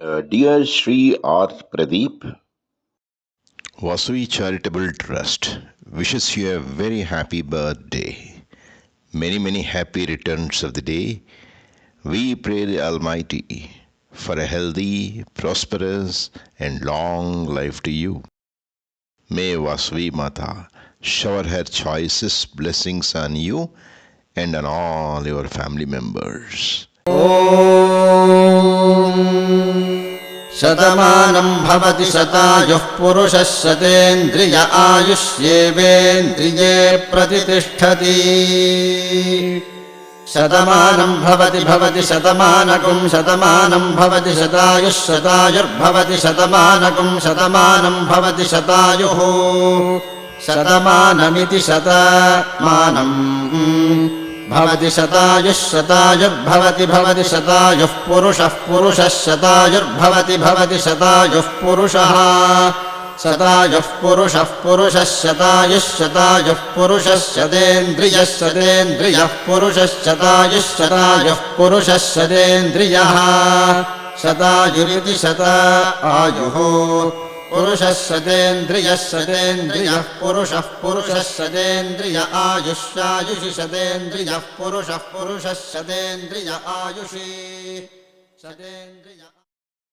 Dear Sri R. Pradeep, Vasui Charitable Trust wishes you a very happy birthday. Many happy returns of the day. We pray the Almighty for a healthy, prosperous, and long life to you. May Vasui Mata shower her choicest blessings on you and on all your family members. शतमानं भवति शतायुः पुरुषः शतेन्द्रिय आयुष्येवेन्द्रिये प्रतितिष्ठति शतमानं भवति शतमानकं शतमानं भवति शतायुः शतायुर्भवति शतमानकं शतमानं भवति शतायुः शतमानमिति शतमानम् भवति शतायुः शतायुर्भवति शतायुः पुरुषः शतायुर्भवति शतायुः पुरुषः शतायुः पुरुषः शतायुः पुरुषः शतेन्द्रियः पुरुषः शतायुः पुरुषः शतेन्द्रियः शतायुरिति शतायुः पुरुषः शतेन्द्रियः पुरुषः शतेन्द्रिय आयुष्यायुषि शतेन्द्रियः पुरुषः शतेन्द्रिय आयुषि शतेन्द्रिय